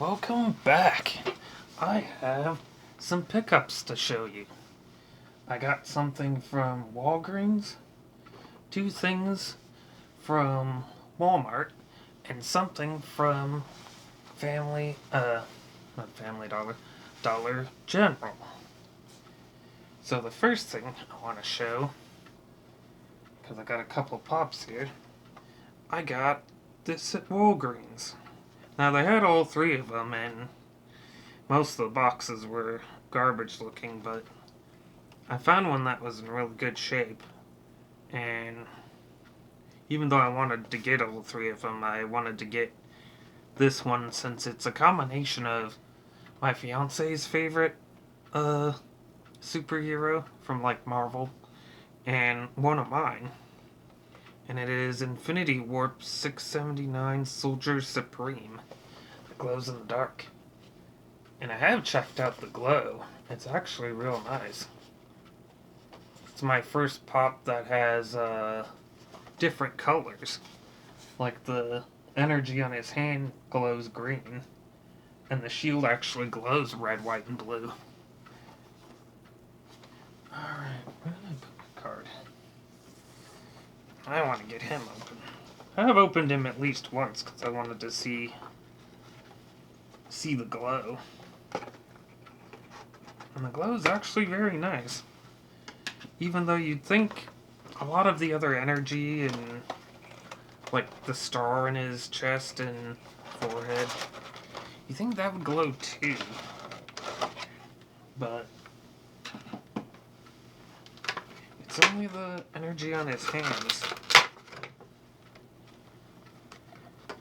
Welcome back. I have some pickups to show you. I got something from Walgreens, two things from Walmart, and something from not Family Dollar, Dollar General. So the first thing I want to show, because I got a couple pops here, I got this at Walgreens. Now, they had all three of them, and most of the boxes were garbage looking, but I found one that was in really good shape. And even though I wanted to get all three of them, I wanted to get this one since it's a combination of my fiance's favorite superhero from like Marvel and one of mine. And it is Infinity Warp 679 Soldier Supreme. It glows in the dark. And I have checked out the glow. It's actually real nice. It's my first pop that has different colors. Like the energy on his hand glows green. And the shield actually glows red, white, and blue. Alright, where did I put my card? I want to get him open. I have opened him at least once because I wanted to see the glow. And the glow is actually very nice. Even though you'd think a lot of the other energy and like the star in his chest and forehead, you think that would glow too. But it's only the energy on his hands.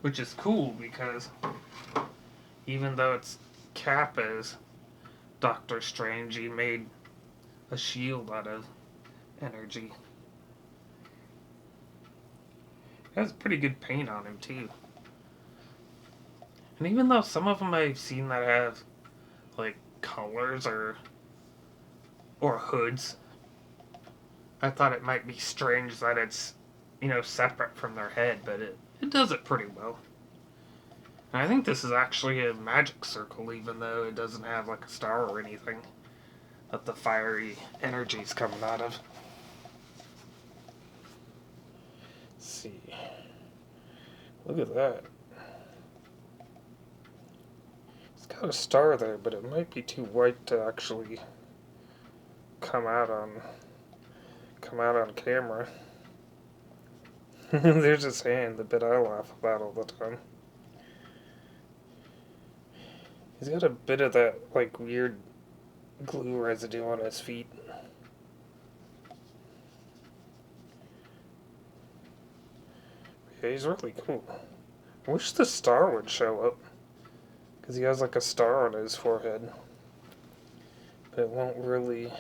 Which is cool because even though its cap is Doctor Strange, he made a shield out of energy. It has pretty good paint on him too. And even though some of them I've seen that have like colors or hoods, I thought it might be strange that it's, separate from their head, but it does it pretty well. And I think this is actually a magic circle, even though it doesn't have like a star or anything that the fiery energy's coming out of. Let's see. Look at that. It's got a star there, but it might be too white to actually come out on camera. There's his hand, the bit I laugh about all the time. He's got a bit of that, like, weird glue residue on his feet. Yeah, he's really cool. I wish the star would show up, because he has, like, a star on his forehead. But it won't really.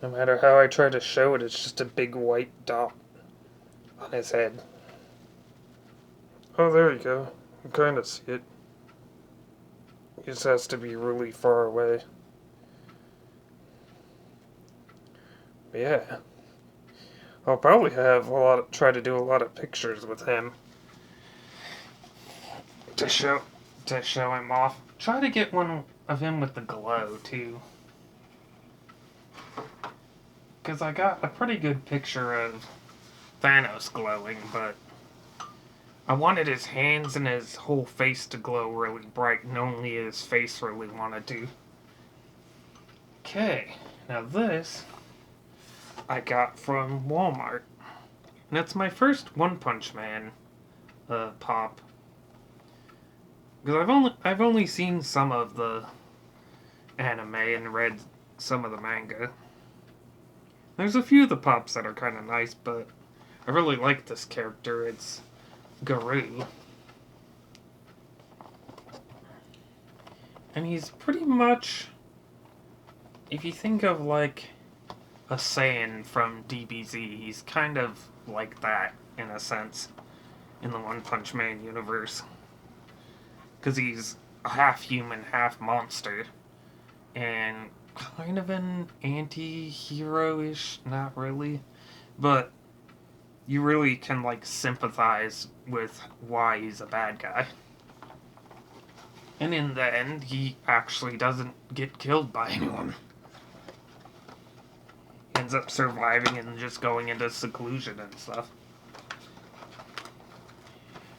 No matter how I try to show it, it's just a big white dot on his head. Oh, there you go. I can kind of see it. He just has to be really far away. But yeah. I'll probably try to do a lot of pictures with him to show him off. Try to get one of him with the glow too. Because I got a pretty good picture of Thanos glowing, but I wanted his hands and his whole face to glow really bright, and only his face really wanted to. Okay, now this I got from Walmart. And it's my first One Punch Man pop. Because I've only seen some of the anime and read some of the manga. There's a few of the pops that are kind of nice, but I really like this character. It's Guru. And he's pretty much, if you think of like a Saiyan from DBZ, he's kind of like that in a sense in the One Punch Man universe. Because he's a half human, half monster. And kind of an anti-hero-ish, not really. But you really can, like, sympathize with why he's a bad guy. And in the end, he actually doesn't get killed by anyone. He ends up surviving and just going into seclusion and stuff.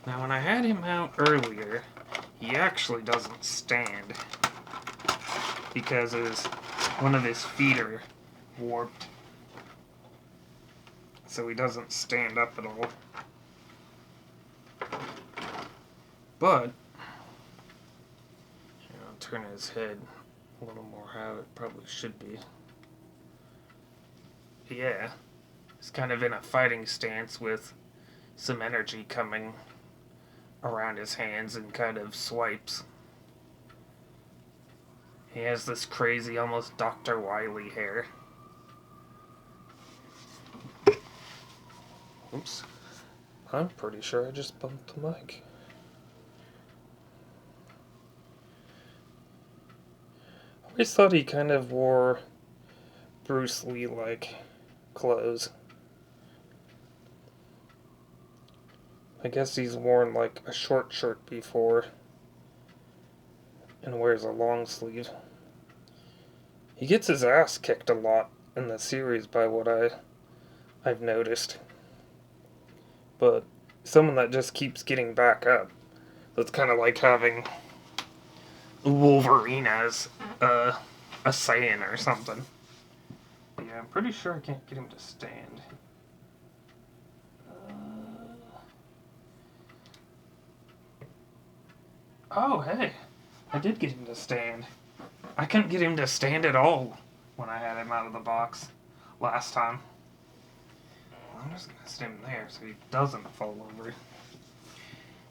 Now, when I had him out earlier, he actually doesn't stand. Because one of his feet are warped. So he doesn't stand up at all. But, I'll turn his head a little more how it probably should be. Yeah, he's kind of in a fighting stance with some energy coming around his hands and kind of swipes. He has this crazy, almost Dr. Wily hair. Oops. I'm pretty sure I just bumped the mic. I always thought he kind of wore Bruce Lee-like clothes. I guess he's worn like a short shirt before and wears a long sleeve. He gets his ass kicked a lot in the series by what I've noticed. But someone that just keeps getting back up. That's kind of like having Wolverine as a Saiyan or something. But yeah, I'm pretty sure I can't get him to stand. Oh, hey. I did get him to stand. I couldn't get him to stand at all when I had him out of the box last time. I'm just going to stand him there so he doesn't fall over.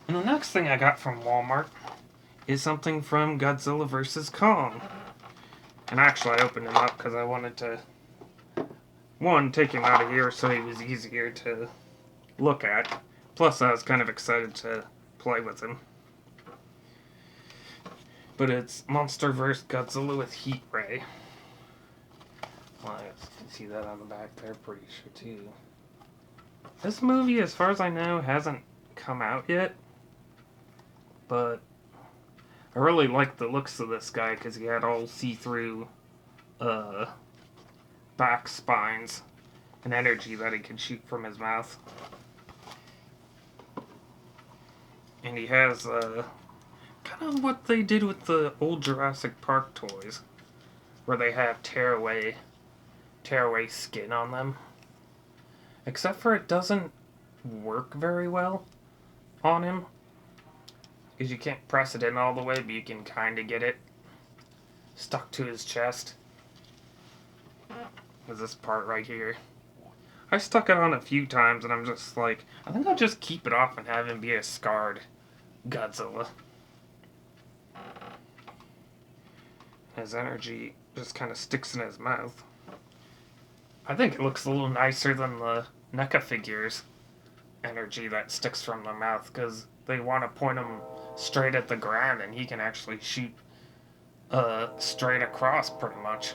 And the next thing I got from Walmart is something from Godzilla vs. Kong. And actually I opened him up because I wanted to, one, take him out of here so he was easier to look at. Plus I was kind of excited to play with him. But it's Monster vs. Godzilla with Heat Ray. Well, I guess you can see that on the back there pretty sure too. This movie, as far as I know, hasn't come out yet. But I really like the looks of this guy because he had all see-through back spines and energy that he could shoot from his mouth. And he has kind of what they did with the old Jurassic Park toys, where they have tearaway skin on them. Except for it doesn't work very well on him, because you can't press it in all the way, but you can kind of get it stuck to his chest. There's this part right here. I stuck it on a few times, and I'm just like, I think I'll just keep it off and have him be a scarred Godzilla. His energy just kind of sticks in his mouth. I think it looks a little nicer than the NECA figures' energy that sticks from their mouth, because they want to point him straight at the ground, and he can actually shoot straight across, pretty much.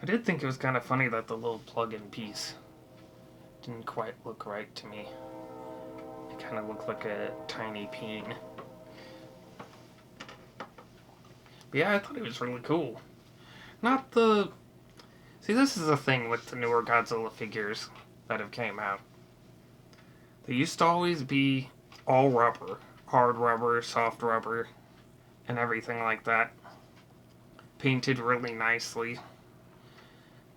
I did think it was kind of funny that the little plug-in piece didn't quite look right to me. It kind of looked like a tiny peen. But yeah, I thought it was really cool. Not the... See, this is the thing with the newer Godzilla figures that have came out. They used to always be all rubber. Hard rubber, soft rubber, and everything like that. Painted really nicely.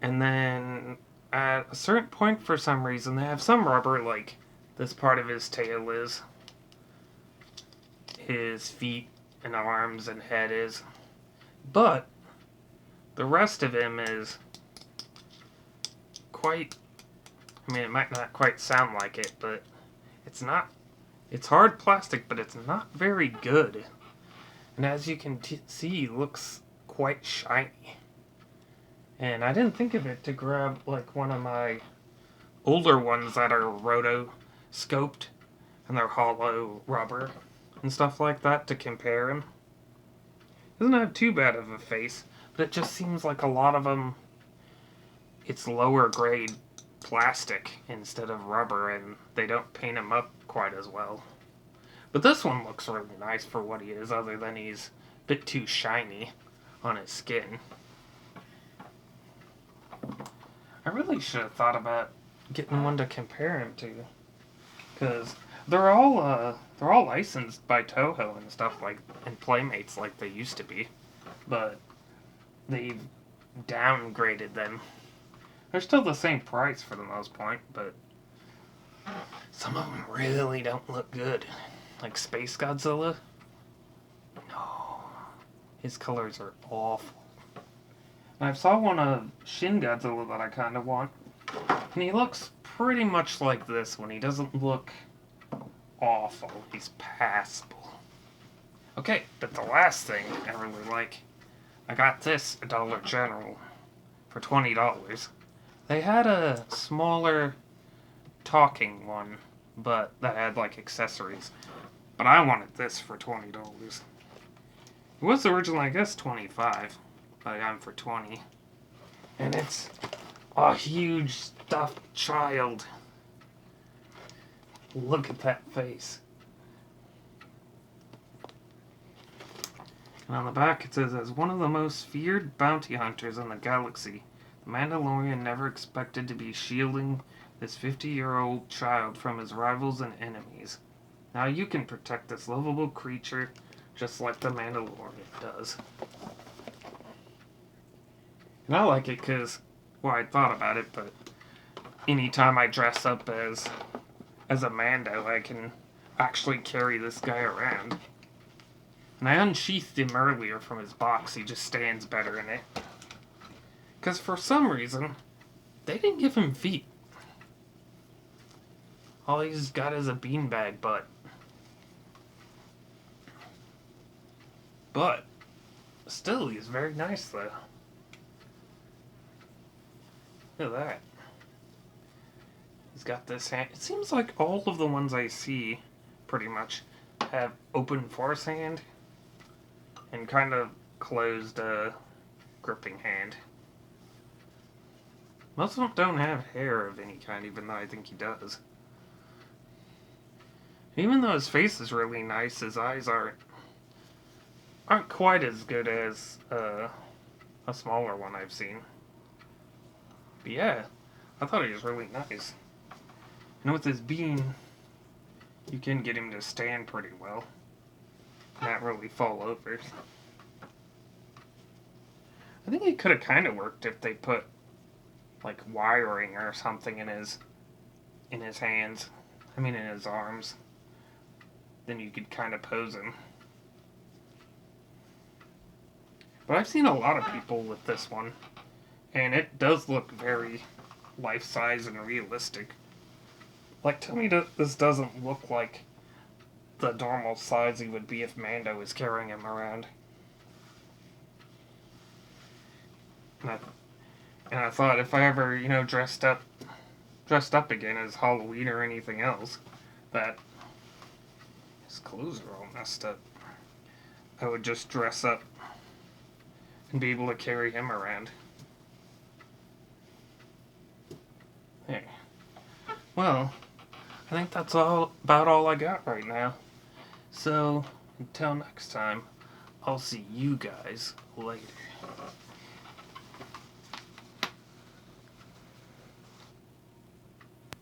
And then, at a certain point, for some reason, they have some rubber, like this part of his tail is. His feet and arms and head is. But the rest of him is quite... I mean, it might not quite sound like it, but it's not... It's hard plastic, but it's not very good. And as you can see, it looks quite shiny. And I didn't think of it to grab, like, one of my older ones that are roto-scoped, and they're hollow rubber and stuff like that to compare him. Doesn't have too bad of a face, but it just seems like a lot of them, it's lower grade plastic instead of rubber, and they don't paint him up quite as well. But this one looks really nice for what he is, other than he's a bit too shiny on his skin. I really should have thought about getting one to compare him to, because they're all licensed by Toho and stuff, like, and Playmates like they used to be, but they've downgraded them. They're still the same price for the most part, but some of them really don't look good. Like Space Godzilla, no, his colors are awful. And I saw one of Shin Godzilla that I kind of want, and he looks pretty much like this one. He doesn't look awful. He's passable. Okay, but the last thing I really like, I got this at Dollar General for $20. They had a smaller talking one, but that had like accessories. But I wanted this for $20. It was originally, I guess, $25. But I got it for $20. And it's a huge stuffed child. Look at that face. And on the back it says, as one of the most feared bounty hunters in the galaxy, the Mandalorian never expected to be shielding this 50-year-old child from his rivals and enemies. Now you can protect this lovable creature just like the Mandalorian does. And I like it because, well, I thought about it, but anytime I dress up as a Mando, I can actually carry this guy around. And I unsheathed him earlier from his box. He just stands better in it. Because for some reason, they didn't give him feet. All he's got is a beanbag butt. But still, he's very nice though. Look at that. He's got this hand. It seems like all of the ones I see, pretty much, have open force hand and kind of closed gripping hand. Most of them don't have hair of any kind, even though I think he does. Even though his face is really nice, his eyes aren't quite as good as a smaller one I've seen. But yeah, I thought he was really nice. And with his beam, you can get him to stand pretty well. Not really fall over. I think it could have kind of worked if they put like wiring or something in his hands. I mean in his arms. Then you could kind of pose him. But I've seen a lot of people with this one, and it does look very life-size and realistic. Like, tell me this doesn't look like the normal size he would be if Mando was carrying him around. And I thought if I ever, dressed up again as Halloween or anything else, that his clothes are all messed up, I would just dress up and be able to carry him around. Hey. Well, I think that's about all I got right now. So, until next time, I'll see you guys later.